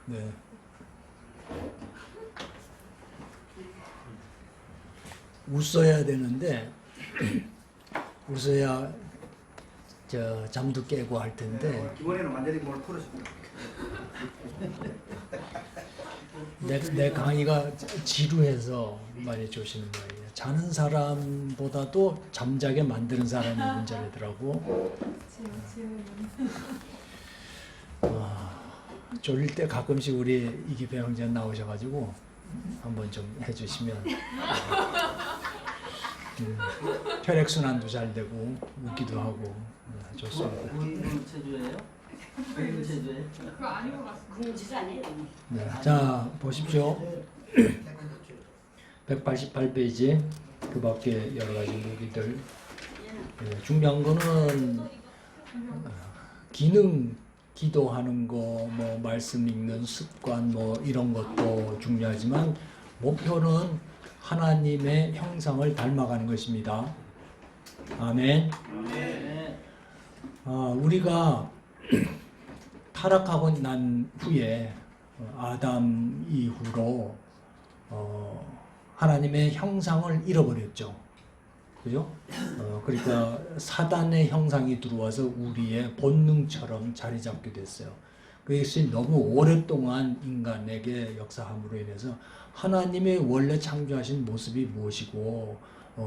네. 웃어야 되는데 웃어야 잠도 깨고 할 텐데 기본에는 완전히 뭘 풀어줍니다. 내 강의가 지루해서 많이 조시는 거예요. 자는 사람보다도 잠자게 만드는 사람이 문제더라고. 졸릴 때 가끔씩 우리 이기배 형제 나오셔가지고 한번 좀 해주시면 혈액순환도 잘 되고 웃기도 하고 좋습니다. 국민 체조예요? 국민 체조예요? 그거 아닌 것 같습니다. 국민지수 아니에요? 네, 자 보십시오. 188페이지 그 밖에 여러 가지 무기들. 네, 중요한 거는 기능, 기도하는 거, 뭐 말씀 읽는 습관, 뭐 이런 것도 중요하지만 목표는 하나님의 형상을 닮아가는 것입니다. 아멘. 네. 우리가 타락하고 난 후에 아담 이후로 하나님의 형상을 잃어버렸죠. 그죠? 그러니까 사단의 형상이 들어와서 우리의 본능처럼 자리 잡게 됐어요. 그것이 너무 오랫동안 인간에게 역사함으로 인해서 하나님의 원래 창조하신 모습이 무엇이고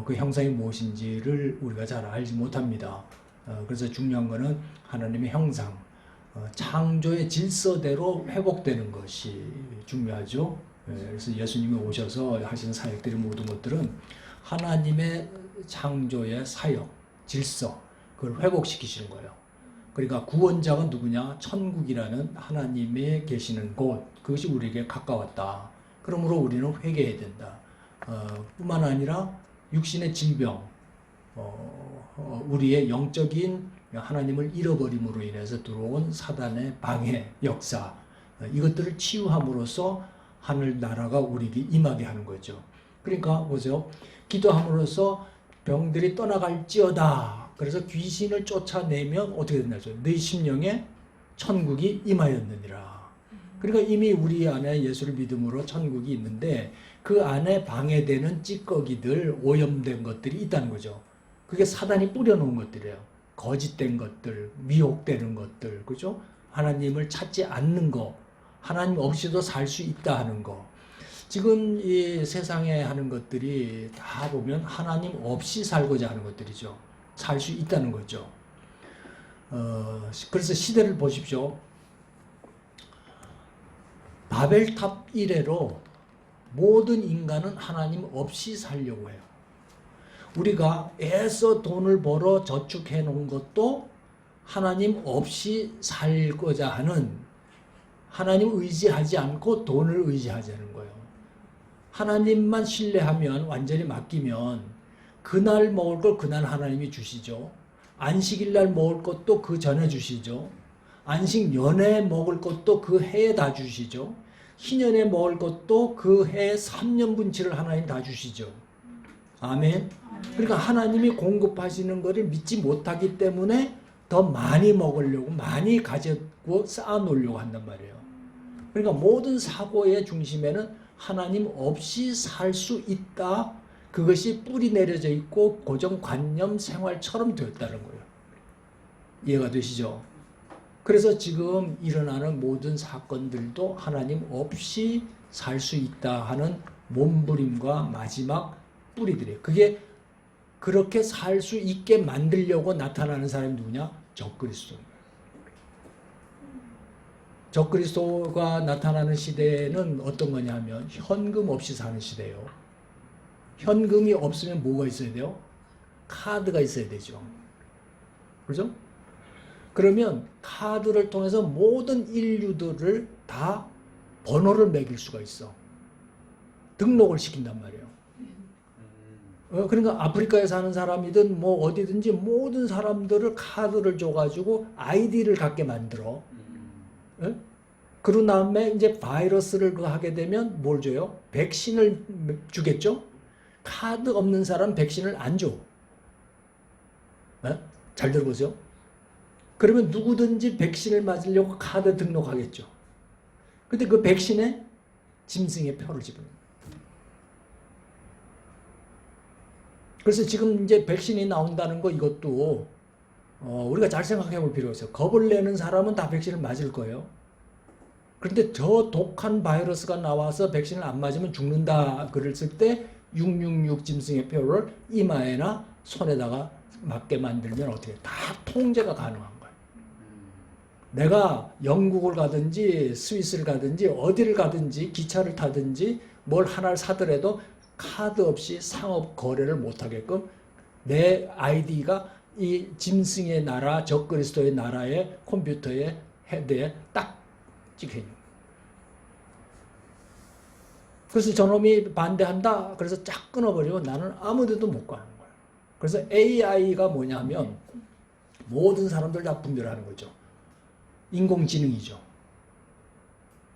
그 형상이 무엇인지를 우리가 잘 알지 못합니다. 그래서 중요한 것은 하나님의 형상, 창조의 질서대로 회복되는 것이 중요하죠. 그래서 예수님이 오셔서 하신 사역들이 모든 것들은 하나님의 창조의 사역, 질서, 그걸 회복시키시는 거예요. 그러니까 구원자가 누구냐? 천국이라는 하나님의 계시는 곳, 그것이 우리에게 가까웠다. 그러므로 우리는 회개해야 된다. 뿐만 아니라 육신의 질병, 우리의 영적인 하나님을 잃어버림으로 인해서 들어온 사단의 방해, 역사, 이것들을 치유함으로써 하늘나라가 우리에게 임하게 하는 거죠. 그러니까 보세요. 기도함으로써 병들이 떠나갈지어다. 그래서 귀신을 쫓아내면 어떻게 된다죠? 네 심령에 천국이 임하였느니라. 그러니까 이미 우리 안에 예수를 믿음으로 천국이 있는데 그 안에 방해되는 찌꺼기들, 오염된 것들이 있다는 거죠. 그게 사단이 뿌려놓은 것들이에요. 거짓된 것들, 미혹되는 것들, 그죠? 하나님을 찾지 않는 거, 하나님 없이도 살 수 있다 하는 거. 지금 이 세상에 하는 것들이 다 보면 하나님 없이 살고자 하는 것들이죠. 살 수 있다는 거죠. 그래서 시대를 보십시오. 바벨탑 이래로 모든 인간은 하나님 없이 살려고 해요. 우리가 애써 돈을 벌어 저축해 놓은 것도 하나님 없이 살고자 하는, 하나님 의지하지 않고 돈을 의지하자는 거예요. 하나님만 신뢰하면, 완전히 맡기면 그날 먹을 걸 그날 하나님이 주시죠. 안식일날 먹을 것도 그 전에 주시죠. 안식 연에 먹을 것도 그 해에 다 주시죠. 희년에 먹을 것도 그 해 3년분치를 하나님 다 주시죠. 아멘. 그러니까 하나님이 공급하시는 것을 믿지 못하기 때문에 더 많이 먹으려고, 많이 가지고 쌓아놓으려고 한단 말이에요. 그러니까 모든 사고의 중심에는 하나님 없이 살 수 있다. 그것이 뿌리 내려져 있고 고정관념 생활처럼 되었다는 거예요. 이해가 되시죠? 그래서 지금 일어나는 모든 사건들도 하나님 없이 살 수 있다 하는 몸부림과 마지막 뿌리들이에요. 그게 그렇게 살 수 있게 만들려고 나타나는 사람이 누구냐? 적그리스도입니다. 적그리스도가 나타나는 시대는 어떤 거냐면 현금 없이 사는 시대예요. 현금이 없으면 뭐가 있어야 돼요? 카드가 있어야 되죠. 그렇죠? 그러면 카드를 통해서 모든 인류들을 다 번호를 매길 수가 있어. 등록을 시킨단 말이에요. 그러니까 아프리카에 사는 사람이든 뭐 어디든지 모든 사람들을 카드를 줘가지고 아이디를 갖게 만들어. 예? 그런 다음에 이제 바이러스를 하게 되면 뭘 줘요? 백신을 주겠죠? 카드 없는 사람 백신을 안 줘. 예? 잘 들어보세요. 그러면 누구든지 백신을 맞으려고 카드 등록하겠죠. 근데 그 백신에 짐승의 표를 집어넣는 거예요. 그래서 지금 이제 백신이 나온다는 거 이것도 우리가 잘 생각해 볼 필요가 있어요. 겁을 내는 사람은 다 백신을 맞을 거예요. 그런데 저 독한 바이러스가 나와서 백신을 안 맞으면 죽는다 그랬을 때 666 짐승의 표를 이마에나 손에다가 맞게 만들면 어떻게 다 통제가 가능한 거예요. 내가 영국을 가든지 스위스를 가든지 어디를 가든지 기차를 타든지 뭘 하나를 사더라도 카드 없이 상업 거래를 못하게끔 내 아이디가 이 짐승의 나라 적그리스도의 나라의 컴퓨터의 헤드에 딱 찍혀 있는 거예요. 그래서 저놈이 반대한다. 그래서 쫙 끊어버리고 나는 아무데도 못 가는 거예요. 그래서 AI가 뭐냐면 모든 사람들 다 분별하는 거죠. 인공지능이죠.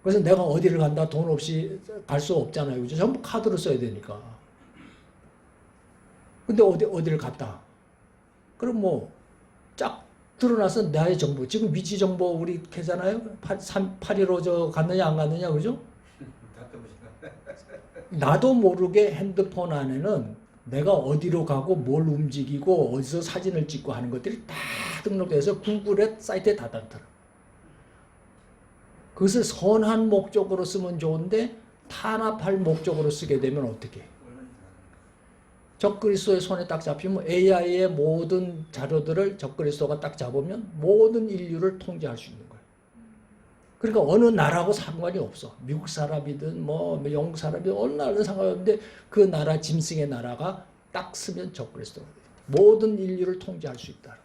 그래서 내가 어디를 간다 돈 없이 갈 수 없잖아요. 그죠? 전부 카드로 써야 되니까. 근데 어디를 갔다. 그럼 뭐 쫙 드러나서 나의 정보. 지금 위치 정보 우리 캐잖아요. 815 저 갔느냐 안 갔느냐 그죠? 나도 모르게 핸드폰 안에는 내가 어디로 가고 뭘 움직이고 어디서 사진을 찍고 하는 것들이 다 등록돼서 구글의 사이트에 다 닿더라. 그것을 선한 목적으로 쓰면 좋은데 탄압할 목적으로 쓰게 되면 어떻게? 적그리스도의 손에 딱 잡히면 AI의 모든 자료들을 적그리스도가 딱 잡으면 모든 인류를 통제할 수 있는 거예요. 그러니까 어느 나라하고 상관이 없어. 미국 사람이든 뭐 영국 사람이든 어느 나라든 상관이 없는데 그 나라 짐승의 나라가 딱 쓰면 적그리스도가 돼요. 모든 인류를 통제할 수 있다.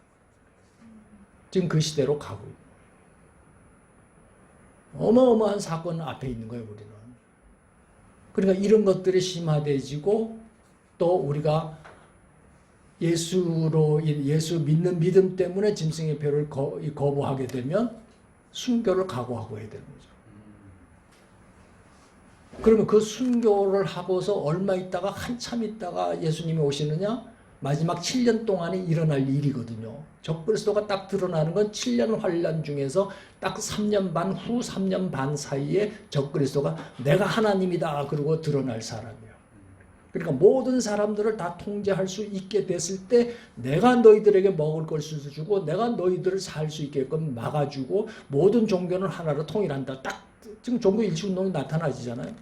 지금 그 시대로 가고 있는 거예요. 어마어마한 사건 앞에 있는 거예요, 우리는. 그러니까 이런 것들이 심화되지고 또 우리가 예수 믿는 믿음 때문에 짐승의 표를 거부하게 되면 순교를 각오하고 해야 되는 거죠. 그러면 그 순교를 하고서 얼마 있다가 한참 있다가 예수님이 오시느냐? 마지막 7년 동안에 일어날 일이거든요. 적그리스도가 딱 드러나는 건 7년 환란 중에서 딱 3년 반, 후 3년 반 사이에 적그리스도가 내가 하나님이다 그러고 드러날 사람이에요. 그러니까 모든 사람들을 다 통제할 수 있게 됐을 때 내가 너희들에게 먹을 것을 주고 내가 너희들을 살 수 있게끔 막아주고 모든 종교는 하나로 통일한다. 딱 지금 종교 일치운동이 나타나지잖아요.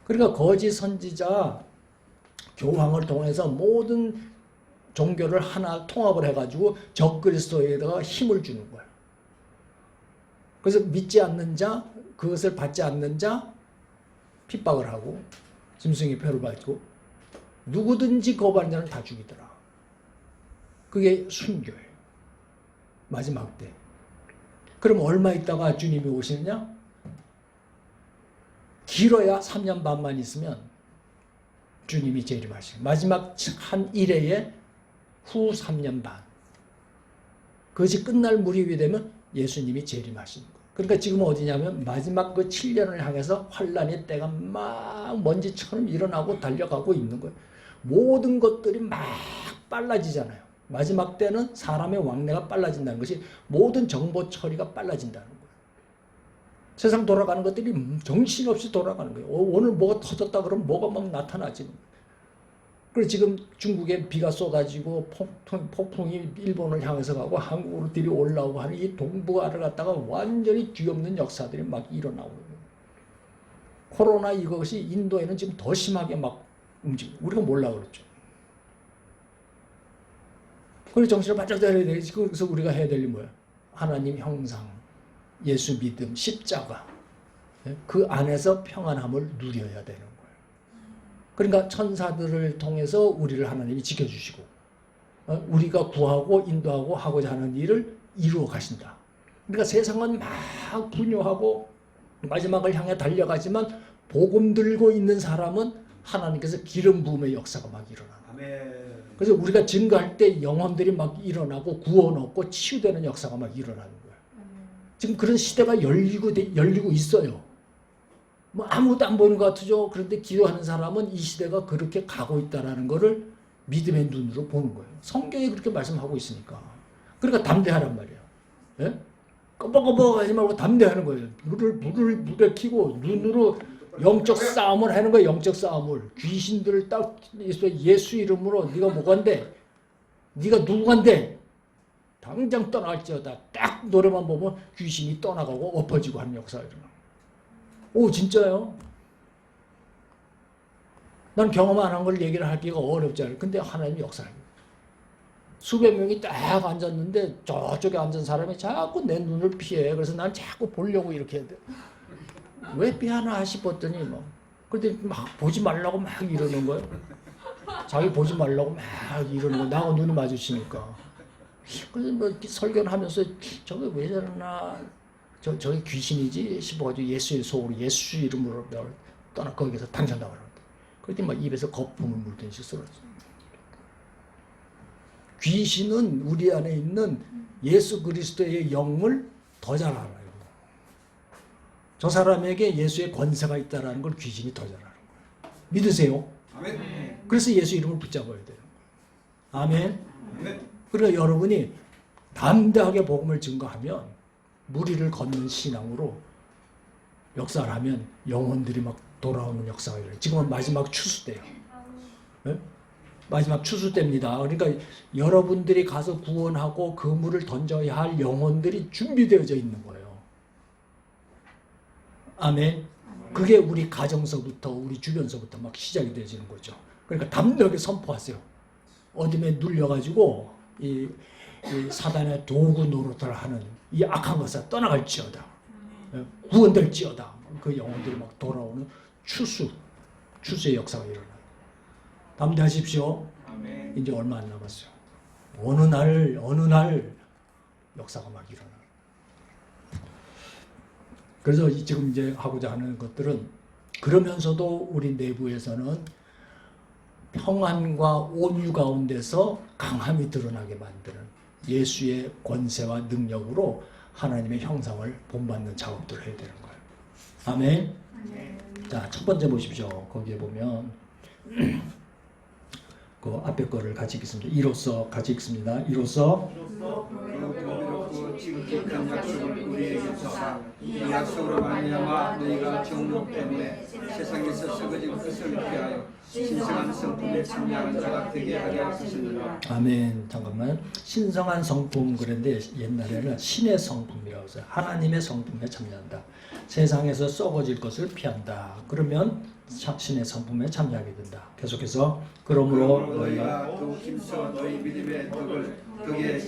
그러니까 거짓 선지자 교황을 통해서 모든 종교를 하나 통합을 해가지고 적그리스도에다가 힘을 주는 거예요. 그래서 믿지 않는 자, 그것을 받지 않는 자 핍박을 하고 짐승의 표를 받고 누구든지 거부하는 자는 다 죽이더라. 그게 순교예요. 마지막 때. 그럼 얼마 있다가 주님이 오시느냐? 길어야 3년 반만 있으면 주님이 재림하시고 마지막 한 일회에 후 3년 반. 그것이 끝날 무렵이 되면 예수님이 재림하시는 거예요. 그러니까 지금 어디냐면 마지막 그 7년을 향해서 환란의 때가 막 먼지처럼 일어나고 달려가고 있는 거예요. 모든 것들이 막 빨라지잖아요. 마지막 때는 사람의 왕래가 빨라진다는 것이 모든 정보 처리가 빨라진다는 거예요. 세상 돌아가는 것들이 정신없이 돌아가는 거예요. 오늘 뭐가 터졌다 그러면 뭐가 막 나타나지는 거예요. 그래서 지금 중국에 비가 쏟아지고 폭풍이 일본을 향해서 가고 한국으로 들이 올라오고 하는 이 동북아를 갖다가 완전히 뒤엎는 역사들이 막 일어나고 있는 거예요. 코로나 이것이 인도에는 지금 더 심하게 막 움직이고 우리가 몰라 그랬죠. 그래서 정신을 바짝 차려야 되지. 그래서 우리가 해야 될 일이 뭐야? 하나님 형상, 예수 믿음, 십자가 그 안에서 평안함을 누려야 되는 거예요. 그러니까 천사들을 통해서 우리를 하나님이 지켜주시고 우리가 구하고 인도하고 하고자 하는 일을 이루어 가신다. 그러니까 세상은 막 분요하고 마지막을 향해 달려가지만 복음 들고 있는 사람은 하나님께서 기름 부음의 역사가 막 일어나. 그래서 우리가 증거할 때 영혼들이 막 일어나고 구원 얻고 치유되는 역사가 막 일어나는 거예요. 지금 그런 시대가 열리고 있어요. 뭐 아무것도 안 보이는 것 같죠. 그런데 기도하는 사람은 이 시대가 그렇게 가고 있다라는 것을 믿음의 눈으로 보는 거예요. 성경이 그렇게 말씀하고 있으니까. 그러니까 담대하란 말이에요. 예? 껌뻑껌뻑 하지 말고 담대하는 거예요. 물에 켜고 눈으로 영적 싸움을 하는 거예요. 영적 싸움을. 귀신들을 딱 예수 이름으로 네가 뭐간데? 네가 누구간데? 당장 떠날지어다. 딱 노래만 보면 귀신이 떠나가고 엎어지고 하는 역사가 일어나. 오 진짜요? 난 경험 안 한 걸 얘기를 하기가 어렵지 않아요. 근데 하나님이 역사합니다. 수백 명이 딱 앉았는데 저쪽에 앉은 사람이 자꾸 내 눈을 피해. 그래서 난 자꾸 보려고 이렇게 해야 돼. 왜 피하나 싶었더니 뭐. 근데 막 보지 말라고 막 이러는 거예요. 자기 보지 말라고 막 이러는 거예요. 나하고 눈이 마주치니까. 그래서 뭐 설교를 하면서 저게 왜 저러나 저게 귀신이지 싶어가지고 예수의 속으로 예수 이름으로 떠나 거기서 당장 나가라. 그랬더니 막 입에서 거품을 물듯이 쓰러졌어요. 귀신은 우리 안에 있는 예수 그리스도의 영을 더 잘 알아요. 저 사람에게 예수의 권세가 있다는 걸 귀신이 더 잘 아는 거예요. 믿으세요? 아멘. 그래서 예수 이름을 붙잡아야 돼요. 아멘. 아멘. 그러니까 여러분이 담대하게 복음을 증거하면 무리를 걷는 신앙으로 역사를 하면 영혼들이 막 돌아오는 역사가 일어나요. 지금은 마지막 추수 때예요. 네? 마지막 추수 때입니다. 그러니까 여러분들이 가서 구원하고 그물을 던져야 할 영혼들이 준비되어져 있는 거예요. 아멘. 그게 우리 가정서부터 우리 주변서부터 막 시작이 되어지는 거죠. 그러니까 담대하게 선포하세요. 어둠에 눌려가지고 이 사단의 도구 노릇을 하는 이 악한 것을 떠나갈지어다. 구원될지어다. 그 영혼들이 막 돌아오는 추수의 역사가 일어나요. 담대하십시오. 아멘. 이제 얼마 안 남았어요. 어느 날 역사가 막 일어나요. 그래서 지금 이제 하고자 하는 것들은 그러면서도 우리 내부에서는 평안과 온유 가운데서 강함이 드러나게 만드는 예수의 권세와 능력으로 하나님의 형상을 본받는 작업들을 해야 되는 거예요. 아멘. 자, 첫 번째 보십시오. 거기에 보면 그 앞에 거를 같이 읽습니다. 이로써 같이 읽습니다. 이로써 그 지극한 약속을 우리에게 주사 이 약속으로 말미암아 너희가 정욕 때문에 세상에서 썩어진 것을 피하여 신성한 성품에 참여하는 자가 되게 하려 하시느니라. 아멘. 잠깐만. 신성한 성품 그런데 옛날에는 신의 성품이라고 했어요. 하나님의 성품에 참여한다. 세상에서 썩어질 것을 피한다. 그러면 신의 성품에 참여하게 된다. 계속해서 그러므로 너희가 더욱 힘써 너희 믿음의 덕의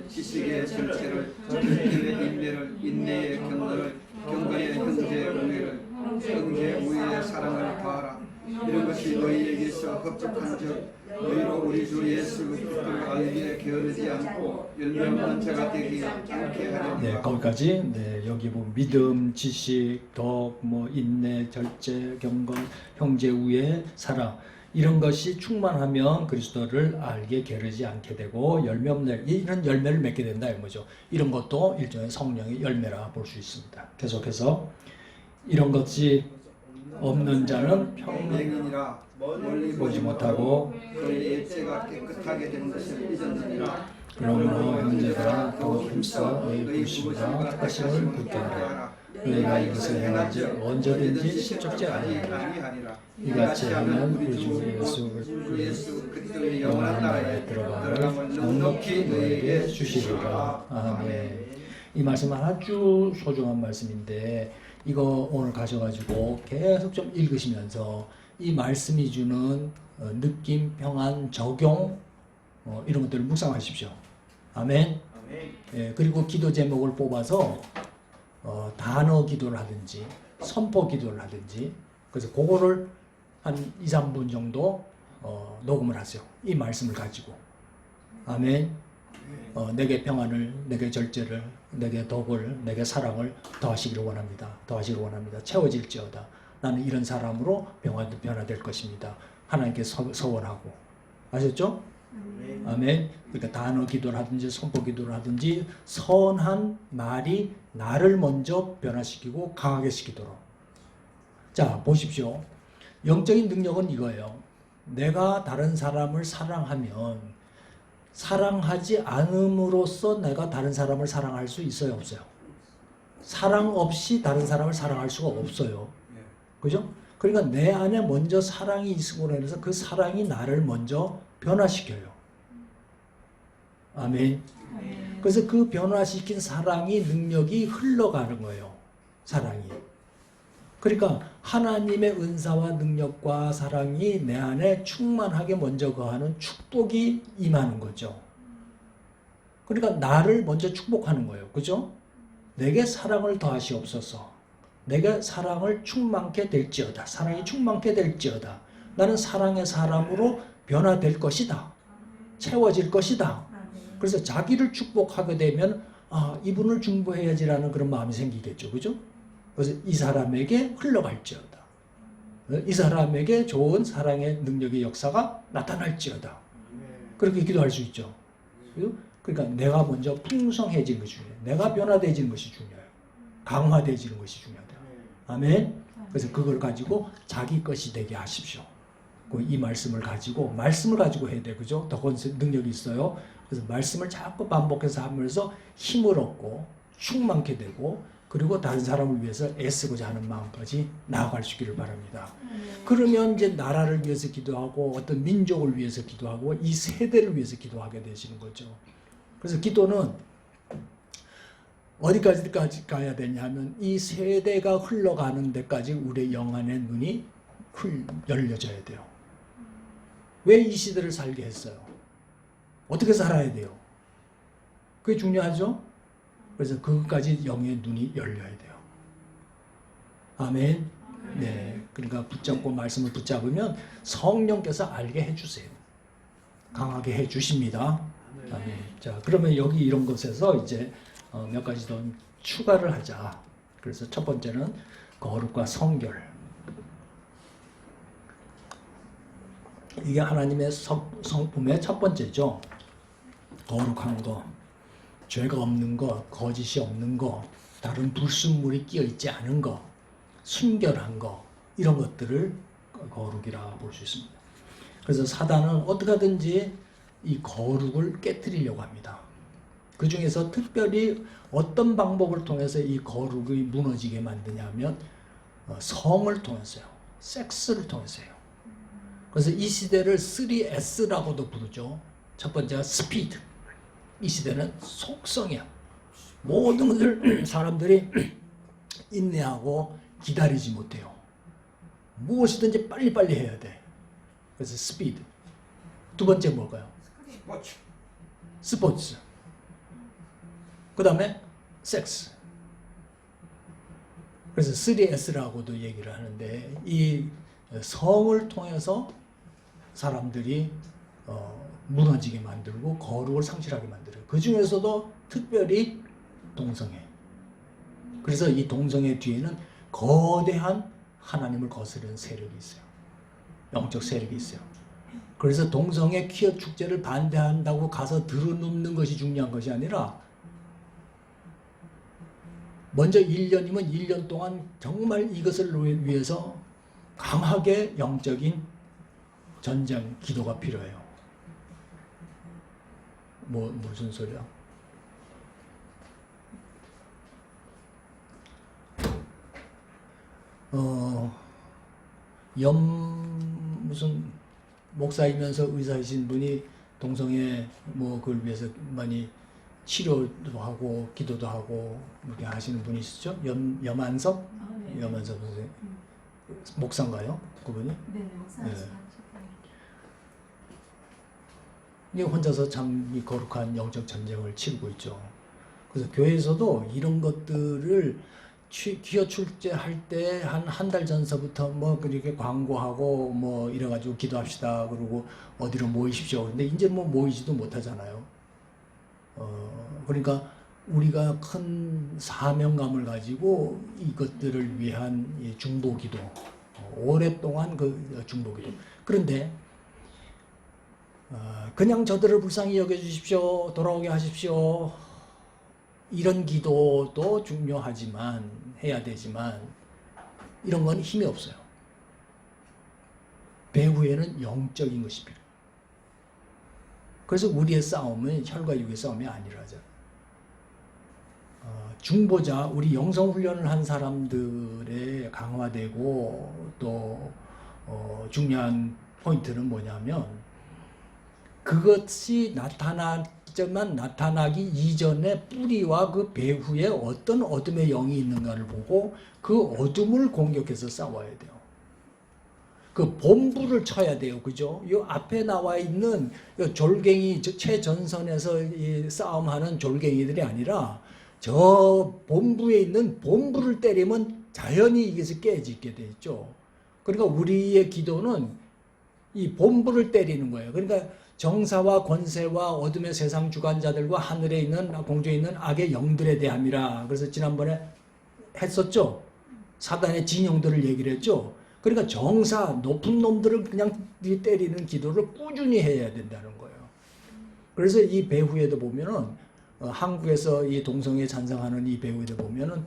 지식의 전체를 인내의 인내를 인내의 견도를 경건의 형제의 우애를 형제의 우애의 사랑을 다하라. 이런 것이 너희에게서 흡족한즉 너희로 우리 주 예수 그리스도를 알기에 게으르지 않고 열매 없는 자가 되지 않게 하려니와. 네, 거기까지. 네, 여기 보면 믿음, 지식, 덕, 뭐 인내, 절제, 경건, 형제 우애, 사랑 이런 것이 충만하면 그리스도를 알게 게으르지 않게 되고 열매 없는 이런 열매를 맺게 된다 이 거죠. 이런 것도 일종의 성령의 열매라 볼 수 있습니다. 계속해서 이런 것이 없는 자는 평행이니라 멀리 보지 못하고 그의 예체가 깨끗하게 된 것을 잊었느니라. 그러므로 형제들아 더욱 힘써 너희 불신과 특하심을 굳게 하라. 너희가 이것을 행하지 언제든지 실족지 아니하리라. 이같이 하면 우리 주 예수 그리스도의 영원한 나라에 들어감을 넉넉히 너에게 주시리라. 아멘. 이 말씀은 아주 소중한 말씀인데 이거 오늘 가셔가지고 계속 좀 읽으시면서 이 말씀이 주는 느낌, 평안, 적용 이런 것들을 묵상하십시오. 아멘. 예, 그리고 기도 제목을 뽑아서 단어 기도를 하든지 선포 기도를 하든지 그래서 그거를 한 2, 3분 정도 녹음을 하세요. 이 말씀을 가지고. 아멘. 내게 평안을, 내게 절제를, 내게 덕을, 내게 사랑을 더하시기를 원합니다. 더하시기를 원합니다. 채워질지어다. 나는 이런 사람으로 변화될 것입니다. 하나님께 서원하고. 아셨죠? 아멘. 그러니까 단어 기도를 하든지 선포 기도를 하든지 선한 말이 나를 먼저 변화시키고 강하게 시키도록. 자, 보십시오. 영적인 능력은 이거예요. 내가 다른 사람을 사랑하면 사랑하지 않음으로써 내가 다른 사람을 사랑할 수 있어요, 없어요? 사랑 없이 다른 사람을 사랑할 수가 없어요. 예. 그죠? 그러니까 내 안에 먼저 사랑이 있음으로 인해서 그 사랑이 나를 먼저 변화시켜요. 아멘. 그래서 그 변화시킨 사랑이 능력이 흘러가는 거예요. 사랑이. 그러니까 하나님의 은사와 능력과 사랑이 내 안에 충만하게 먼저 거하는 축복이 임하는 거죠. 그러니까 나를 먼저 축복하는 거예요. 그죠? 내게 사랑을 더하시옵소서. 내게 사랑을 충만케 될지어다. 사랑이 충만케 될지어다. 나는 사랑의 사람으로 변화될 것이다. 채워질 것이다. 그래서 자기를 축복하게 되면 아, 이분을 중보해야지라는 그런 마음이 생기겠죠. 그죠? 그래서 이 사람에게 흘러갈지어다. 이 사람에게 좋은 사랑의 능력의 역사가 나타날지어다. 그렇게 기도할 수 있죠. 그죠? 그러니까 내가 먼저 풍성해지는 것이 중요해요. 내가 변화되지는 것이 중요해요. 강화되지는 것이 중요하다. 아멘. 그래서 그걸 가지고 자기 것이 되게 하십시오. 이 말씀을 가지고 해야 돼. 그죠? 더 능력이 있어요. 그래서 말씀을 자꾸 반복해서 하면서 힘을 얻고 충만케 되고 그리고 다른 사람을 위해서 애쓰고자 하는 마음까지 나아갈 수 있기를 바랍니다. 그러면 이제 나라를 위해서 기도하고 어떤 민족을 위해서 기도하고 이 세대를 위해서 기도하게 되시는 거죠. 그래서 기도는 어디까지 가야 되냐면 이 세대가 흘러가는 데까지 우리의 영안의 눈이 열려져야 돼요. 왜 이 시대를 살게 했어요? 어떻게 살아야 돼요? 그게 중요하죠? 그래서 그것까지 영의 눈이 열려야 돼요. 아멘. 네. 그러니까 붙잡고 말씀을 붙잡으면 성령께서 알게 해주세요. 강하게 해주십니다. 아멘. 자, 그러면 여기 이런 것에서 이제 몇 가지 더 추가를 하자. 그래서 첫 번째는 거룩과 성결. 이게 하나님의 성품의 첫 번째죠. 거룩한 거, 죄가 없는 거, 거짓이 없는 거, 다른 불순물이 끼어 있지 않은 거, 순결한 거, 이런 것들을 거룩이라 볼 수 있습니다. 그래서 사단은 어떻게 하든지 이 거룩을 깨트리려고 합니다. 그 중에서 특별히 어떤 방법을 통해서 이 거룩이 무너지게 만드냐면 성을 통해서요. 섹스를 통해서요. 그래서 이 시대를 3S라고도 부르죠. 첫 번째가 스피드. 이 시대는 속성이야. 모든 사람들이 인내하고 기다리지 못해요. 무엇이든지 빨리빨리 해야 돼. 그래서 스피드. 두 번째 뭘까요? 스포츠. 그 다음에 섹스. 그래서 3S라고도 얘기를 하는데 이 성을 통해서 사람들이 무너지게 만들고 거룩을 상실하게 만들어요. 그 중에서도 특별히 동성애. 그래서 이 동성애 뒤에는 거대한 하나님을 거스르는 세력이 있어요. 영적 세력이 있어요. 그래서 동성애 퀴어 축제를 반대한다고 가서 들어눕는 것이 중요한 것이 아니라 먼저 1년이면 1년 동안 정말 이것을 위해서 강하게 영적인 전쟁, 기도가 필요해요. 무슨 소리야? 무슨 목사이면서 의사이신 분이 동성애 그걸 위해서 많이 치료도 하고 기도도 하고 이렇게 하시는 분이 있었죠? 염한섭? 네. 염한섭 선생님. 목사인가요? 그분이? 네, 목사님. 이 혼자서 참 이 거룩한 영적 전쟁을 치르고 있죠. 그래서 교회에서도 이런 것들을 기어 출제할 때 한 달 전서부터 그렇게 광고하고 이래가지고 기도합시다. 그러고 어디로 모이십시오. 근데 이제 모이지도 못하잖아요. 그러니까 우리가 큰 사명감을 가지고 이것들을 위한 중보기도, 오랫동안 그 중보기도. 그런데 그냥 저들을 불쌍히 여겨주십시오. 돌아오게 하십시오. 이런 기도도 중요하지만 해야 되지만 이런 건 힘이 없어요. 배후에는 영적인 것이 필요해요. 그래서 우리의 싸움은 혈과 육의 싸움이 아니라죠. 중보자, 우리 영성 훈련을 한 사람들의 강화되고 또 중요한 포인트는 뭐냐면 그것이 나타나지만 나타나기 이전에 뿌리와 그 배후에 어떤 어둠의 영이 있는가를 보고 그 어둠을 공격해서 싸워야 돼요. 그 본부를 쳐야 돼요. 그죠? 이 앞에 나와 있는 졸갱이, 최전선에서 이 싸움하는 졸갱이들이 아니라 저 본부에 있는 본부를 때리면 자연히 이게서 깨지게 돼 있죠. 그러니까 우리의 기도는 이 본부를 때리는 거예요. 그러니까 정사와 권세와 어둠의 세상 주관자들과 하늘에 있는 공중에 있는 악의 영들에 대함이라. 그래서 지난번에 했었죠. 사단의 진영들을 얘기를 했죠. 그러니까 정사 높은 놈들을 그냥 때리는 기도를 꾸준히 해야 된다는 거예요. 그래서 이 배후에도 보면은 한국에서 이 동성애 찬성하는 이 배후에도 보면은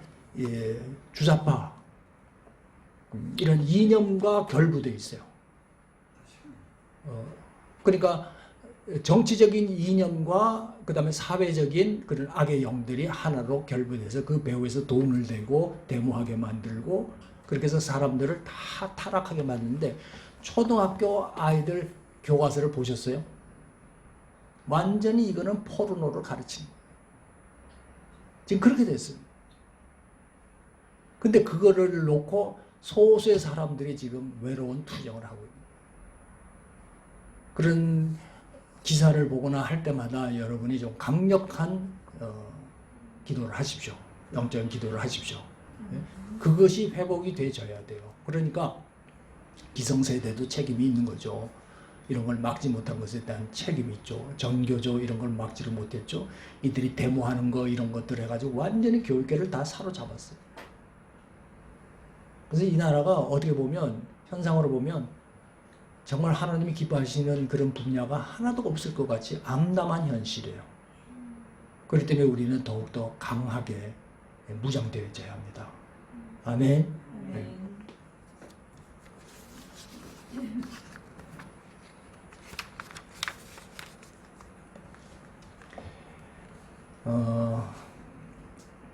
주사파 이런 이념과 결부되어 있어요. 그러니까 정치적인 이념과 그다음에 사회적인 그런 악의 영들이 하나로 결부돼서 그 배후에서 돈을 대고 데모하게 만들고 그렇게 해서 사람들을 다 타락하게 만드는데 초등학교 아이들 교과서를 보셨어요? 완전히 이거는 포르노를 가르치는 거예요. 지금 그렇게 됐어요. 근데 그거를 놓고 소수의 사람들이 지금 외로운 투쟁을 하고 있는 그런 기사를 보거나 할 때마다 여러분이 좀 강력한 기도를 하십시오. 영적인 기도를 하십시오. 그것이 회복이 되져야 돼요. 그러니까 기성세대도 책임이 있는 거죠. 이런 걸 막지 못한 것에 대한 책임이 있죠. 전교조 이런 걸 막지를 못했죠. 이들이 데모하는 거 이런 것들 해가지고 완전히 교육계를 다 사로잡았어요. 그래서 이 나라가 어떻게 보면 현상으로 보면 정말 하나님이 기뻐하시는 그런 분야가 하나도 없을 것 같이 암담한 현실이에요. 그렇기 때문에 우리는 더욱더 강하게 무장되어져야 합니다. 아멘. 네.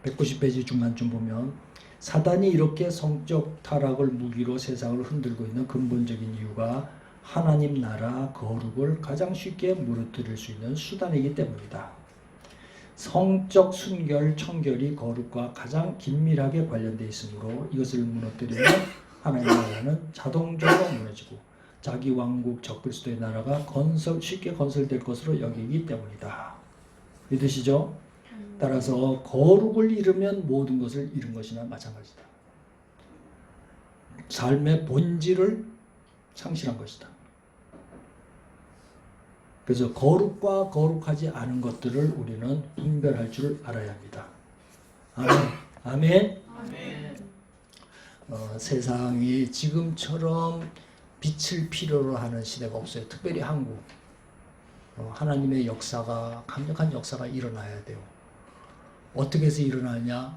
190페이지 중간쯤 보면 사단이 이렇게 성적 타락을 무기로 세상을 흔들고 있는 근본적인 이유가 하나님 나라 거룩을 가장 쉽게 무너뜨릴 수 있는 수단이기 때문이다. 성적 순결, 청결이 거룩과 가장 긴밀하게 관련되어 있으므로 이것을 무너뜨리면 하나님 나라는 자동적으로 무너지고 자기 왕국 적그리스도의 나라가 쉽게 건설될 것으로 여기기 때문이다. 믿으시죠? 따라서 거룩을 잃으면 모든 것을 잃은 것이나 마찬가지다. 삶의 본질을 상실한 것이다. 그래서 거룩과 거룩하지 않은 것들을 우리는 분별할 줄 알아야 합니다. 아멘. 아멘. 아멘. 세상이 지금처럼 빛을 필요로 하는 시대가 없어요. 특별히 한국. 하나님의 역사가, 강력한 역사가 일어나야 돼요. 어떻게 해서 일어나냐?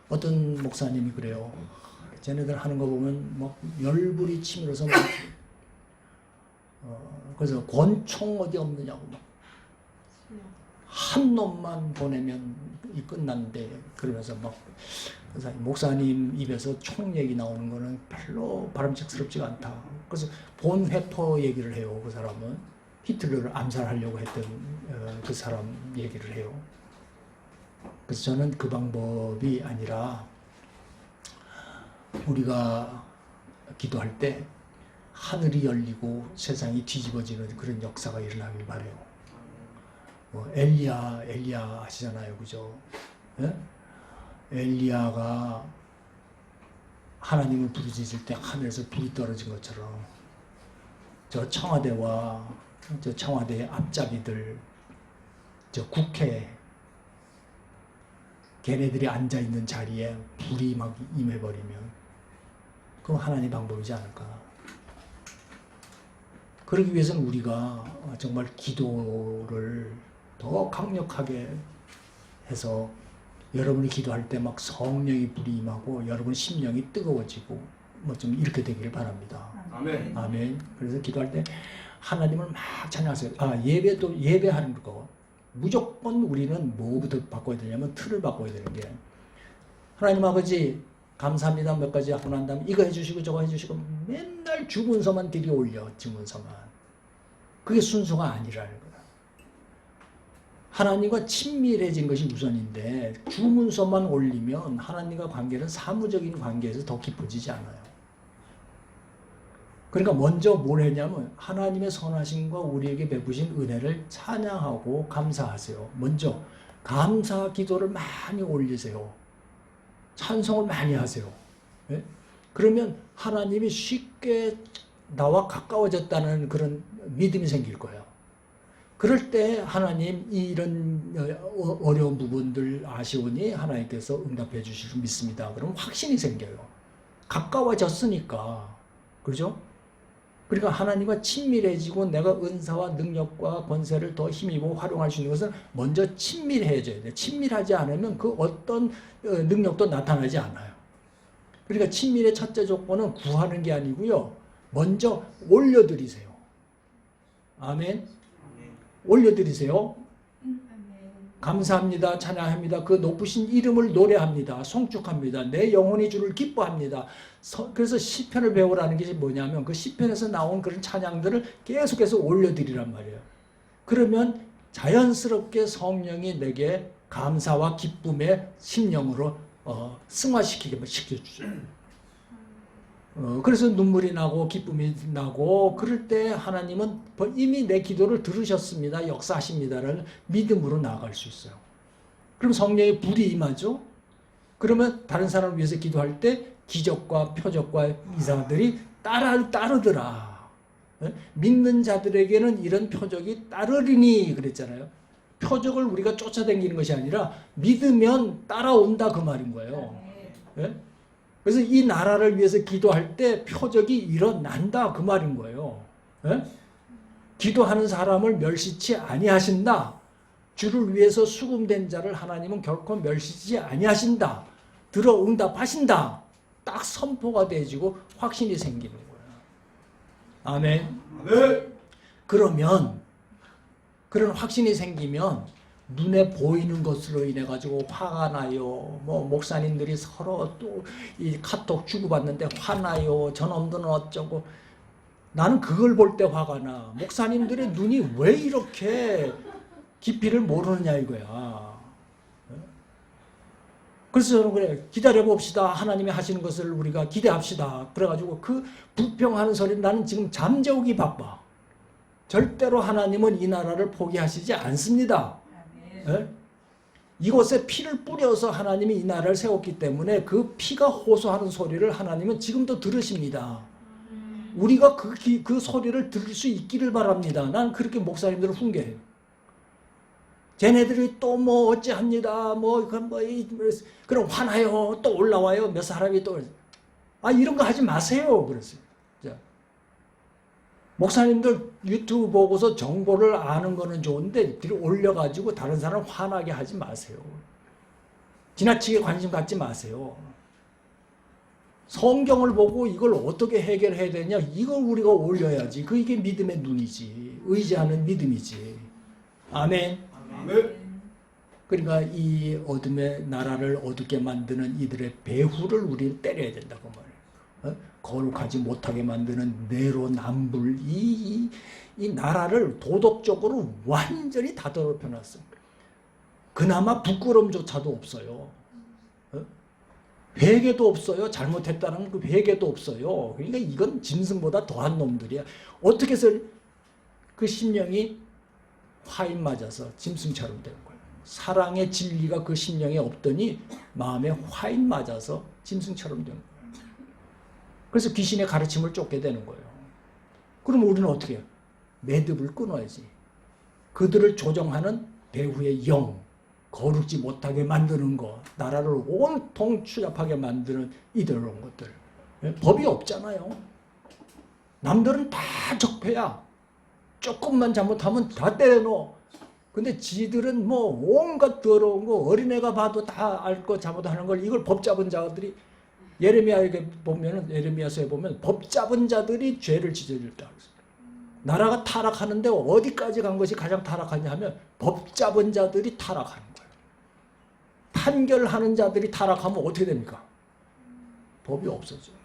어떤 목사님이 그래요. 쟤네들 하는 거 보면 막 열불이 치밀어서 막 그래서 권총 어디 없느냐고 막 한 놈만 보내면 끝난대 그러면서 막 목사님 입에서 총 얘기 나오는 거는 별로 바람직스럽지가 않다. 그래서 본 회포 얘기를 해요. 그 사람은 히틀러를 암살하려고 했던 그 사람 얘기를 해요. 그래서 저는 그 방법이 아니라 우리가 기도할 때 하늘이 열리고 세상이 뒤집어지는 그런 역사가 일어나길 바래요. 엘리야 하시잖아요, 그죠? 예? 엘리야가 하나님을 부르짖을 때 하늘에서 불이 떨어진 것처럼 저 청와대와 저 청와대의 앞잡이들, 저 국회 걔네들이 앉아 있는 자리에 불이 막 임해버리면 그럼 하나님 방법이지 않을까? 그러기 위해서는 우리가 정말 기도를 더 강력하게 해서 여러분이 기도할 때 막 성령이 불이 임하고 여러분 심령이 뜨거워지고 뭐 좀 이렇게 되기를 바랍니다. 아멘. 아멘. 그래서 기도할 때 하나님을 막 찬양하세요. 예배도 예배하는 거. 무조건 우리는 뭐부터 바꿔야 되냐면 틀을 바꿔야 되는 게 하나님 아버지 감사합니다 몇 가지 하고 난 다음에 이거 해주시고 저거 해주시고 맨날 주문서만 들이 올려 주문서만. 그게 순서가 아니라는 거야. 하나님과 친밀해진 것이 우선인데 주문서만 올리면 하나님과 관계는 사무적인 관계에서 더 깊어지지 않아요. 그러니까 먼저 뭘 했냐면 하나님의 선하심과 우리에게 베푸신 은혜를 찬양하고 감사하세요. 먼저 감사 기도를 많이 올리세요. 찬송을 많이 하세요. 예? 그러면 하나님이 쉽게 나와 가까워졌다는 그런 믿음이 생길 거예요. 그럴 때 하나님 이런 어려운 부분들 아쉬우니 하나님께서 응답해 주실 줄 믿습니다. 그럼 확신이 생겨요. 가까워졌으니까. 그렇죠? 그러니까 하나님과 친밀해지고 내가 은사와 능력과 권세를 더 힘입어 활용할 수 있는 것은 먼저 친밀해져야 돼요. 친밀하지 않으면 그 어떤 능력도 나타나지 않아요. 그러니까 친밀의 첫째 조건은 구하는 게 아니고요. 먼저 올려드리세요. 아멘. 올려드리세요. 감사합니다. 찬양합니다. 그 높으신 이름을 노래합니다. 송축합니다. 내 영혼이 주를 기뻐합니다. 그래서 시편을 배우라는 게 뭐냐면 그 시편에서 나온 그런 찬양들을 계속해서 올려드리란 말이에요. 그러면 자연스럽게 성령이 내게 감사와 기쁨의 심령으로 승화시키게 시켜주죠. 그래서 눈물이 나고 기쁨이 나고 그럴 때 하나님은 이미 내 기도를 들으셨습니다. 역사하십니다라는 믿음으로 나아갈 수 있어요. 그럼 성령의 불이 임하죠. 그러면 다른 사람을 위해서 기도할 때 기적과 표적과 이사들이 따르더라. 믿는 자들에게는 이런 표적이 따르리니 그랬잖아요. 표적을 우리가 쫓아다니는 것이 아니라 믿으면 따라온다 그 말인 거예요. 예? 그래서 이 나라를 위해서 기도할 때 표적이 일어난다 그 말인 거예요. 예? 기도하는 사람을 멸시치 아니하신다. 주를 위해서 수금된 자를 하나님은 결코 멸시치 아니하신다. 들어 응답하신다. 딱 선포가 되어지고 확신이 생기는 거예요. 아멘. 아멘. 그러면 그런 확신이 생기면 눈에 보이는 것으로 인해 가지고 화가 나요. 뭐 목사님들이 서로 또 이 카톡 주고받는데 화나요. 저놈들은 어쩌고. 나는 그걸 볼 때 화가 나. 목사님들의 눈이 왜 이렇게 깊이를 모르느냐 이거야. 그래서 저는 그래 기다려 봅시다. 하나님이 하시는 것을 우리가 기대합시다. 그래가지고 그 불평하는 소리는 나는 지금 잠재우기 바빠. 절대로 하나님은 이 나라를 포기하시지 않습니다. 예? 이곳에 피를 뿌려서 하나님이 이 나라를 세웠기 때문에 그 피가 호소하는 소리를 하나님은 지금도 들으십니다. 우리가 그 소리를 들을 수 있기를 바랍니다. 난 그렇게 목사님들을 훈계해요. 쟤네들이 또 뭐 어찌합니다. 그럼 화나요. 또 올라와요. 몇 사람이 또 이런 거 하지 마세요. 그랬어요. 자. 목사님들 유튜브 보고서 정보를 아는 거는 좋은데 올려가지고 다른 사람 화나게 하지 마세요. 지나치게 관심 갖지 마세요. 성경을 보고 이걸 어떻게 해결해야 되냐 이걸 우리가 올려야지. 이게 믿음의 눈이지. 의지하는 믿음이지. 아멘. 아멘. 그러니까 이 어둠의 나라를 어둡게 만드는 이들의 배후를 우리는 때려야 된다고 말해요. 거룩하지 못하게 만드는 내로남불 이 나라를 도덕적으로 완전히 다 더럽혀놨어. 그나마 부끄럼조차도 없어요. 회개도 없어요. 잘못했다는 그 회개도 없어요. 그러니까 이건 짐승보다 더한 놈들이야. 어떻게 해서 그 심령이 화인 맞아서 짐승처럼 된 거예요. 사랑의 진리가 그 심령에 없더니 마음에 화인 맞아서 짐승처럼 된 거예요. 그래서 귀신의 가르침을 쫓게 되는 거예요. 그럼 우리는 어떻게 해요? 매듭을 끊어야지. 그들을 조정하는 배후의 영, 거룩지 못하게 만드는 것, 나라를 온통 추잡하게 만드는 이들런 것들. 법이 없잖아요. 남들은 다 적폐야. 조금만 잘못하면 다 때려넣어. 근데 지들은 뭐 온갖 더러운 거 어린애가 봐도 다 알 거 잘못하는 걸 이걸 법 잡은 자들이 예레미야서에 보면 법 잡은 자들이 죄를 지저질다. 나라가 타락하는데 어디까지 간 것이 가장 타락하냐 하면 법 잡은 자들이 타락하는 거예요. 판결하는 자들이 타락하면 어떻게 됩니까? 법이 없어져요.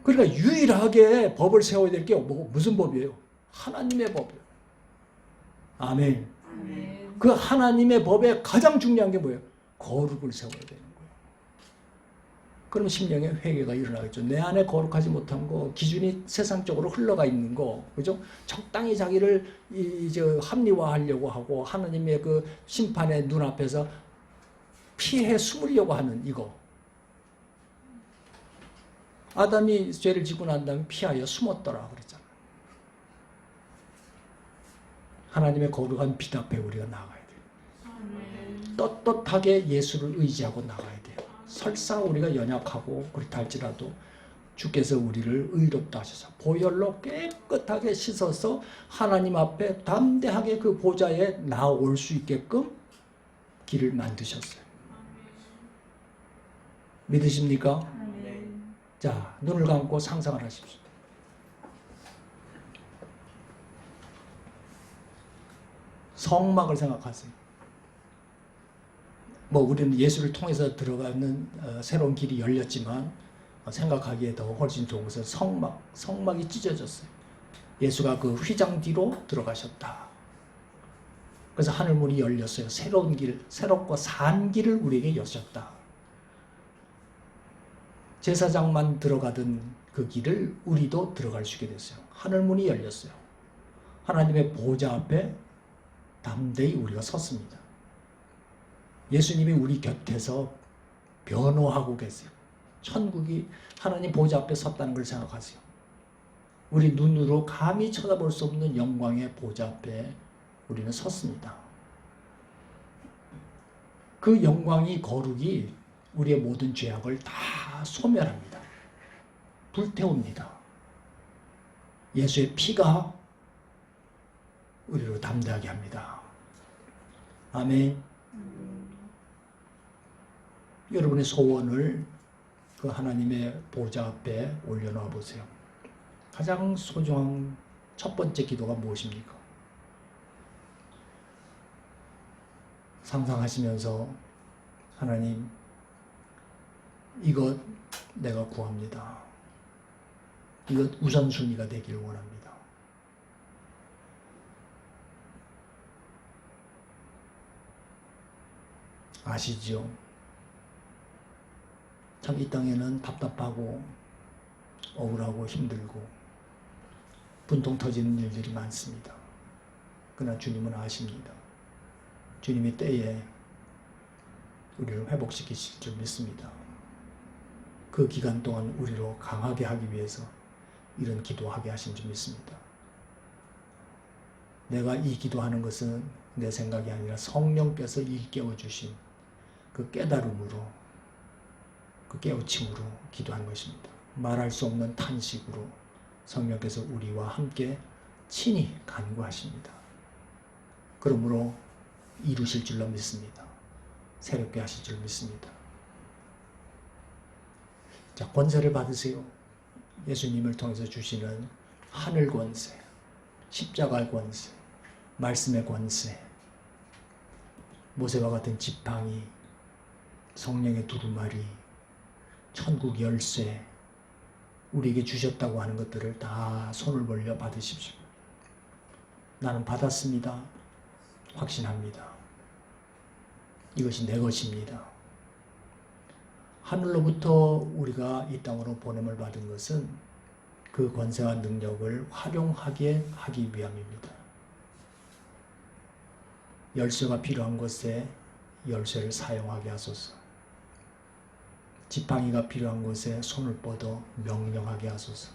그러니까 유일하게 법을 세워야 될 게 무슨 법이에요? 하나님의 법이에요. 아멘. 아멘. 그 하나님의 법에 가장 중요한 게 뭐예요? 거룩을 세워야 되는 거예요. 그럼 심령의 회개가 일어나겠죠. 내 안에 거룩하지 못한 거, 기준이 세상적으로 흘러가 있는 거, 그죠? 적당히 자기를 이제 합리화하려고 하고 하나님의 그 심판의 눈앞에서 피해 숨으려고 하는 이거. 아담이 죄를 짓고 난 다음에 피하여 숨었더라 그랬잖아요. 하나님의 거룩한 빛 앞에 우리가 나가야 돼요. 아멘. 떳떳하게 예수를 의지하고 나가야 돼요. 설사 우리가 연약하고 그렇다 할지라도 주께서 우리를 의롭다 하셔서 보혈로 깨끗하게 씻어서 하나님 앞에 담대하게 그 보좌에 나올 수 있게끔 길을 만드셨어요. 믿으십니까? 아멘. 자, 눈을 감고 상상을 하십시오. 성막을 생각하세요. 뭐 우리는 예수를 통해서 들어가는 새로운 길이 열렸지만 생각하기에 더 훨씬 좋은 것은 성막이 찢어졌어요. 예수가 그 휘장 뒤로 들어가셨다. 그래서 하늘문이 열렸어요. 새로운 길, 새롭고 산 길을 우리에게 여셨다. 제사장만 들어가던 그 길을 우리도 들어갈 수 있게 됐어요. 하늘문이 열렸어요. 하나님의 보좌 앞에 담대히 우리가 섰습니다. 예수님이 우리 곁에서 변호하고 계세요. 천국이 하나님 보좌 앞에 섰다는 걸 생각하세요. 우리 눈으로 감히 쳐다볼 수 없는 영광의 보좌 앞에 우리는 섰습니다. 그 영광이 거룩이 우리의 모든 죄악을 다 소멸합니다. 불태웁니다. 예수의 피가 우리로 담대하게 합니다. 아멘. 여러분의 소원을 그 하나님의 보좌 앞에 올려놓아 보세요. 가장 소중한 첫 번째 기도가 무엇입니까? 상상하시면서 하나님, 이것 내가 구합니다. 이것 우선순위가 되기를 원합니다. 아시죠? 참 이 땅에는 답답하고 억울하고 힘들고 분통 터지는 일들이 많습니다. 그러나 주님은 아십니다. 주님이 때에 우리를 회복시키실 줄 믿습니다. 그 기간 동안 우리로 강하게 하기 위해서 이런 기도하게 하신 줄 믿습니다. 내가 이 기도하는 것은 내 생각이 아니라 성령께서 일깨워 주신 그 깨달음으로, 그 깨우침으로 기도한 것입니다. 말할 수 없는 탄식으로 성령께서 우리와 함께 친히 간구하십니다. 그러므로 이루실 줄로 믿습니다. 새롭게 하실 줄 믿습니다. 자, 권세를 받으세요. 예수님을 통해서 주시는 하늘 권세, 십자가의 권세, 말씀의 권세, 모세와 같은 지팡이, 성령의 두루마리, 천국 열쇠, 우리에게 주셨다고 하는 것들을 다 손을 벌려 받으십시오. 나는 받았습니다. 확신합니다. 이것이 내 것입니다. 하늘로부터 우리가 이 땅으로 보냄을 받은 것은 그 권세와 능력을 활용하게 하기 위함입니다. 열쇠가 필요한 곳에 열쇠를 사용하게 하소서. 지팡이가 필요한 곳에 손을 뻗어 명령하게 하소서.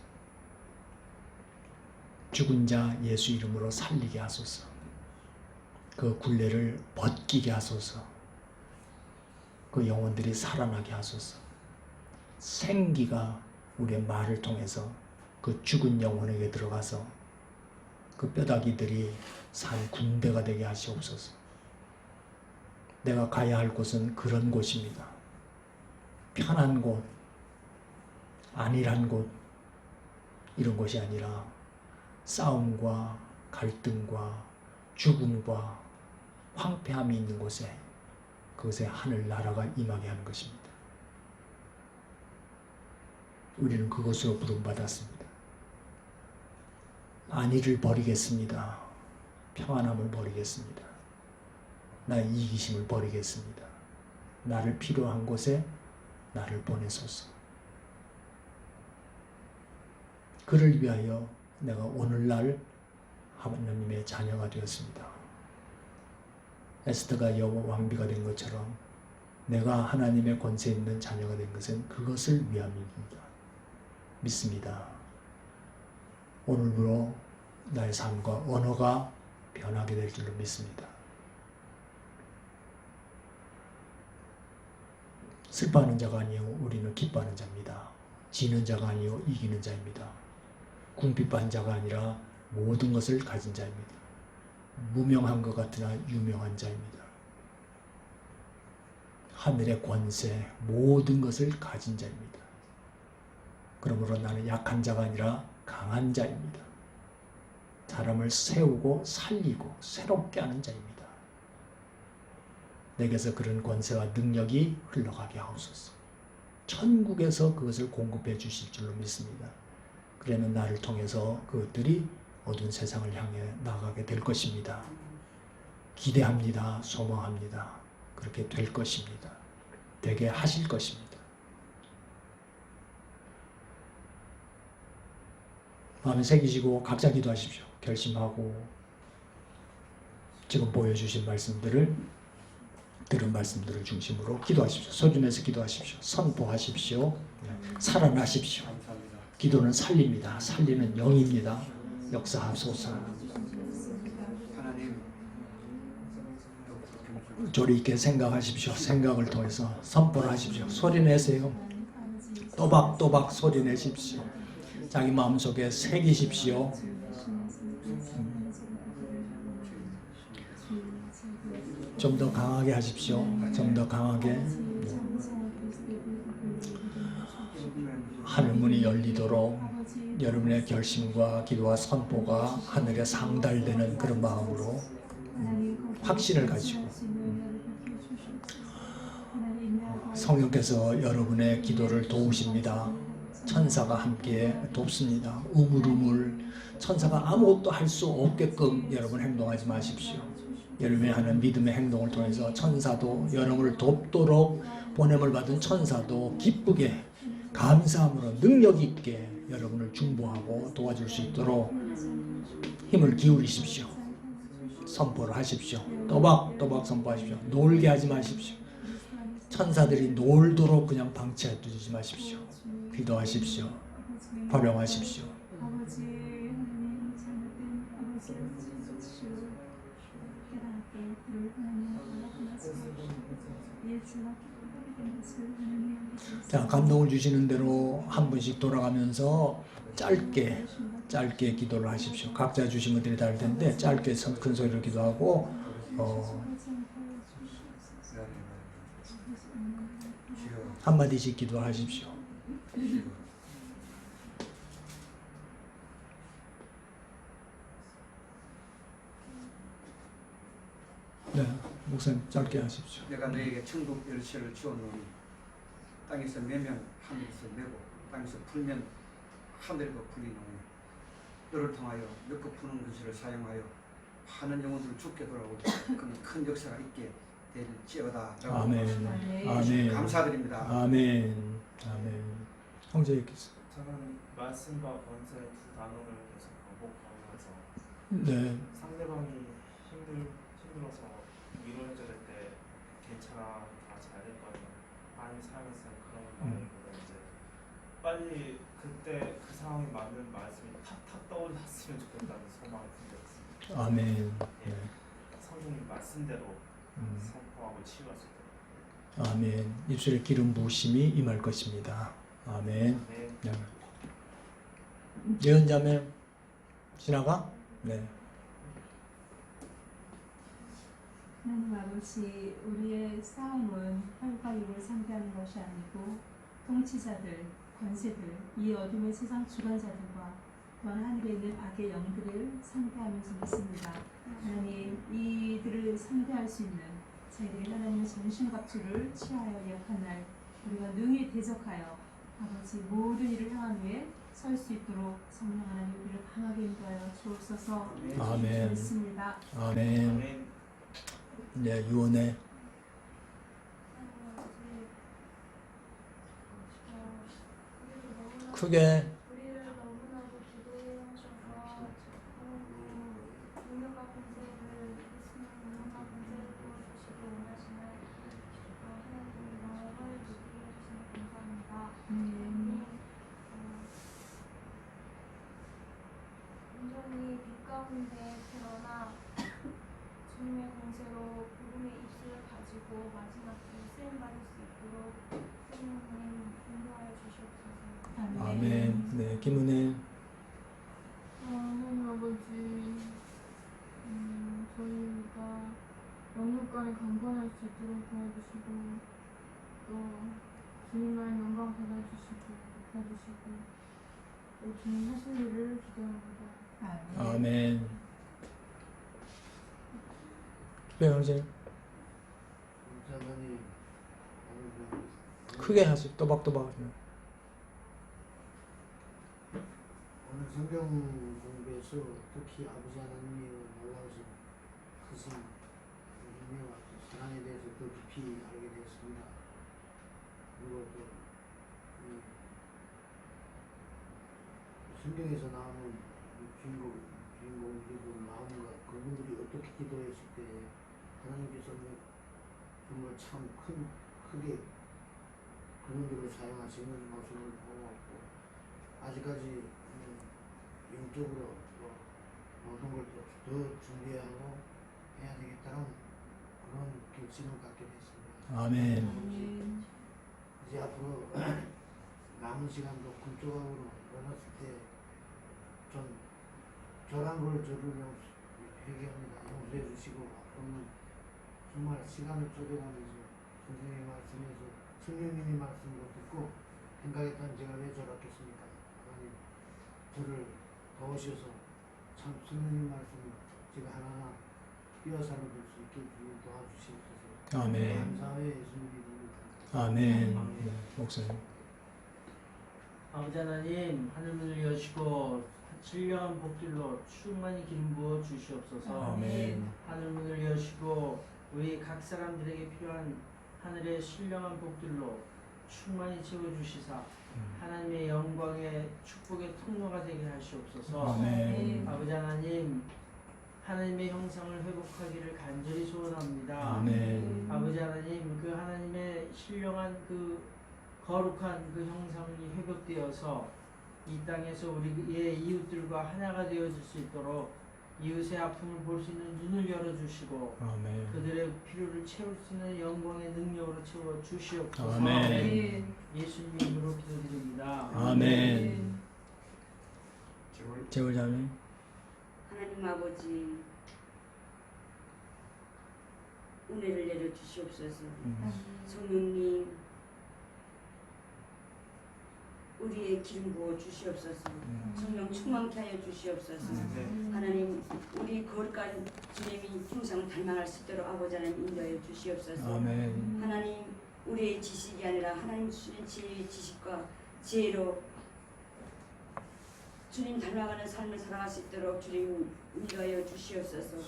죽은 자 예수 이름으로 살리게 하소서. 그 굴레를 벗기게 하소서. 그 영혼들이 살아나게 하소서. 생기가 우리의 말을 통해서 그 죽은 영혼에게 들어가서 그 뼈다귀들이 산 군대가 되게 하시옵소서. 내가 가야 할 곳은 그런 곳입니다. 편한 곳, 안일한 곳, 이런 것이 아니라 싸움과 갈등과 죽음과 황폐함이 있는 곳에 그것에 하늘나라가 임하게 하는 것입니다. 우리는 그것으로 부름받았습니다. 안위를 버리겠습니다. 평안함을 버리겠습니다. 나의 이기심을 버리겠습니다. 나를 필요한 곳에 나를 보내소서. 그를 위하여 내가 오늘날 하나님의 자녀가 되었습니다. 에스더가 여왕비가 된 것처럼 내가 하나님의 권세 있는 자녀가 된 것은 그것을 위함입니다. 믿습니다. 오늘부로 나의 삶과 언어가 변하게 될 줄로 믿습니다. 슬퍼하는 자가 아니요 우리는 기뻐하는 자입니다. 지는 자가 아니요 이기는 자입니다. 궁핍한 자가 아니라 모든 것을 가진 자입니다. 무명한 것 같으나 유명한 자입니다. 하늘의 권세 모든 것을 가진 자입니다. 그러므로 나는 약한 자가 아니라 강한 자입니다. 사람을 세우고 살리고 새롭게 하는 자입니다. 내게서 그런 권세와 능력이 흘러가게 하옵소서. 천국에서 그것을 공급해 주실 줄로 믿습니다. 그러면 나를 통해서 그것들이 어두운 세상을 향해 나가게 될 것입니다. 기대합니다. 소망합니다. 그렇게 될 것입니다. 되게 하실 것입니다. 마음에 새기시고 각자 기도하십시오. 결심하고 지금 보여주신 말씀들을 들은 말씀들을 중심으로 기도하십시오. 소중해서 기도하십시오. 선포하십시오. 살아나십시오. 기도는 살립니다. 살리는 영입니다. 역사하소서. 하나님 조리 있게 생각하십시오. 생각을 통해서 선포를 하십시오. 소리 내세요. 또박또박 소리 내십시오. 자기 마음속에 새기십시오. 좀 더 강하게 하십시오. 좀 더 강하게. 하늘문이 열리도록 여러분의 결심과 기도와 선포가 하늘에 상달되는 그런 마음으로 확신을 가지고 성령께서 여러분의 기도를 도우십니다. 천사가 함께 돕습니다. 우물우물 천사가 아무것도 할 수 없게끔 여러분 행동하지 마십시오. 여러분이 하는 믿음의 행동을 통해서 천사도 여러분을 돕도록 보냄을 받은 천사도 기쁘게 감사함으로 능력 있게 여러분을 중보하고 도와줄 수 있도록 힘을 기울이십시오. 선포를 하십시오. 또박또박 선포하십시오. 놀게 하지 마십시오. 천사들이 놀도록 그냥 방치해 두지 마십시오. 기도하십시오. 활용하십시오. 자, 감동을 주시는 대로 한 분씩 돌아가면서 짧게 기도를 하십시오. 각자 주신 것들이 다를 텐데 짧게 큰 소리로 기도하고 한마디씩 기도하십시오. 네, 목사님 짧게 하십시오. 내가 너에게 천국 열쇠를 주었노니 땅에서 매면 하늘에서 매고 땅에서 풀면 하늘에서 풀리노니 너를 통하여 넣고 푸는 것을 사용하여 많은 영혼들을 죽게 돌아오고 큰 역사가 있게 될지어다. 아멘. 아멘. 감사드립니다. 아멘. 아멘. 형제 얘기했어. 저는 말씀과 권세 두 단어를 계속 반복하면서 네. 상대방이 힘들어서 위로해줘야 될 때 괜찮아, 다 잘 될 거야, 많이 살면서 그런 마음보다 이제 빨리 그때 그 상황에 맞는 말씀이 탁탁 떠올랐으면 좋겠다는 소망을 품었습니다. 아멘. 네. 성령님 말씀대로 선포하고 치유할 수 있도록. 아멘. 입술에 기름 부으심이 임할 것입니다. 아멘. 네. 네. 예언자매 지나가? 네. 하나님 아버지, 우리의 싸움은 혈과 육을 상대하는 것이 아니고 통치자들, 권세들, 이 어둠의 세상 주관자들과 또한 하늘에 있는 악의 영들을 상대하면서 믿습니다. 하나님, 이들을 상대할 수 있는 저희들이 하나님의 정신갑주를 취하여 약한 날 우리가 능히 대적하여 아버지 모든 일을 향한 후에 설 수 있도록 성령 하나님 우리를 강하게 인도하여 주옵소서. 아멘. 믿습니다. 아멘. 아멘. 네, 유언해. 크게. 우리를 너무나도 기도해 주셔서 능력과 권세를 예수님 능력과 권세를 부어주시기 원하시는 하나님의 영광을 누리게 해주시니 감사합니다. 온전히 빛 가운데 드러나 주님의 공세로 복음의 입술을 가지고 마지막 때 쓰임받을 수 있도록 주님님 인도하여 주시옵소서. 아멘. 네, 김은혜. 하나님 아버지, 저희가 영육간에 강건할 수 있도록 도와주시고 또 주님만 영광 받아주시고 높여주시고 또 주님 하신 일을 기도합니다. 아멘. 네, 형제. 크게 하세요. 또박또박. 오늘 성경 공부에서 특히 아버지 하나님의 놀라우신 크신 은혜와 사랑에 대해서 더 깊이 알게 되었습니다. 그리고 또 성경에서 나오는 주인공들의 마음과 그분들이 어떻게 기도했을 때 하나님께서 정말 참 크게 그분들을 사용하시는 모습을 보았고 아직까지 영적으로 또 모든 걸 더 준비하고 해야 되겠다는 그런 결심을 갖게 됐습니다. 아멘. 이제 앞으로 남은 시간도 군조각으로 일어났을 때 좀 저란 걸 저를 회개합니다. 용서해 주시고 앞으로는 정말 시간을 쪼개가면서 선생님의 말씀에서 성령님의 말씀을 듣고 생각했던 제가 왜 저렇겠습니까? 하나님 저를 도우셔서 참 성령님 말씀을 제가 하나하나 띄어살아 볼 수 있게 주님 도와주시옵소서. 아멘. 감사하여 예수님 이름으로 아멘. 네, 목사님. 아버지 하나님, 하늘문을 여시고 신령한 복들로 충만히 기름 부어 주시옵소서. 아멘. 하늘문을 여시고 우리 각 사람들에게 필요한 하늘의 신령한 복들로 충만히 채워주시사 하나님의 영광의 축복의 통로가 되게 하시옵소서. 아멘. 아버지 하나님, 하나님의 형상을 회복하기를 간절히 소원합니다. 아멘. 아버지 하나님, 그 하나님의 신령한 그 거룩한 그 형상이 회복되어서 이 땅에서 우리의 이웃들과 하나가 되어질 수 있도록 이웃의 아픔을 볼 수 있는 눈을 열어주시고 아멘. 그들의 필요를 채울 수 있는 영광의 능력으로 채워 주시옵소서. 아멘. 예수님 이름으로 기도드립니다. 아멘. 제월자매. 하나님 아버지 은혜를 내려 주시옵소서. 성령님 우리의 기름 부어 주시옵소서. 성령 충만케 하여 주시옵소서. 하나님 우리 거룩한 주님이 형상을 닮아갈 수 있도록 아버지 하나님 인도하여 주시옵소서. 아멘. 하나님 우리의 지식이 아니라 하나님 주신 지식과 지혜로 주님 닮아가는 삶을 살아갈 수 있도록 주님 인도하여 주시옵소서.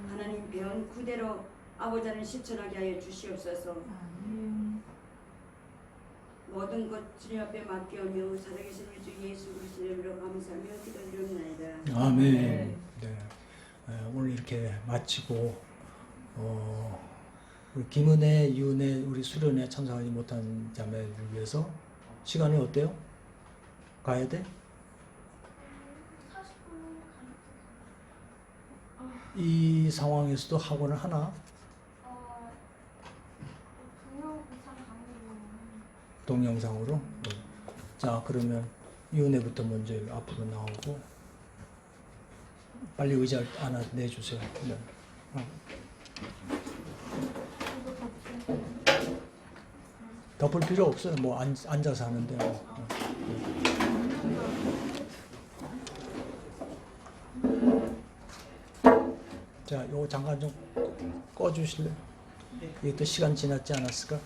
하나님 배운 그대로 아버지 하나님 실천하게 하여 주시옵소서. 모든 것 주님 앞에 맡겨오며 살아계신 우리 주 예수 그리스도 이름으로 감사하며 기도드립니다. 아멘. 네. 오늘 이렇게 마치고 우리 김은혜, 이은혜, 우리 수련회 참석하지 못한 자매를 위해서 시간이 어때요? 가야 돼? 40분 이 상황에서도 학원을 하나? 동영상 강의로 동영상으로? 자, 그러면 이은혜부터 먼저 앞으로 나오고 빨리 의자 하나 내주세요. 네. 덮을 필요 없어요. 뭐 앉아서 하는데. 자, 요거 잠깐 좀 꺼주실래요? 이게 또 시간 지났지 않았을까?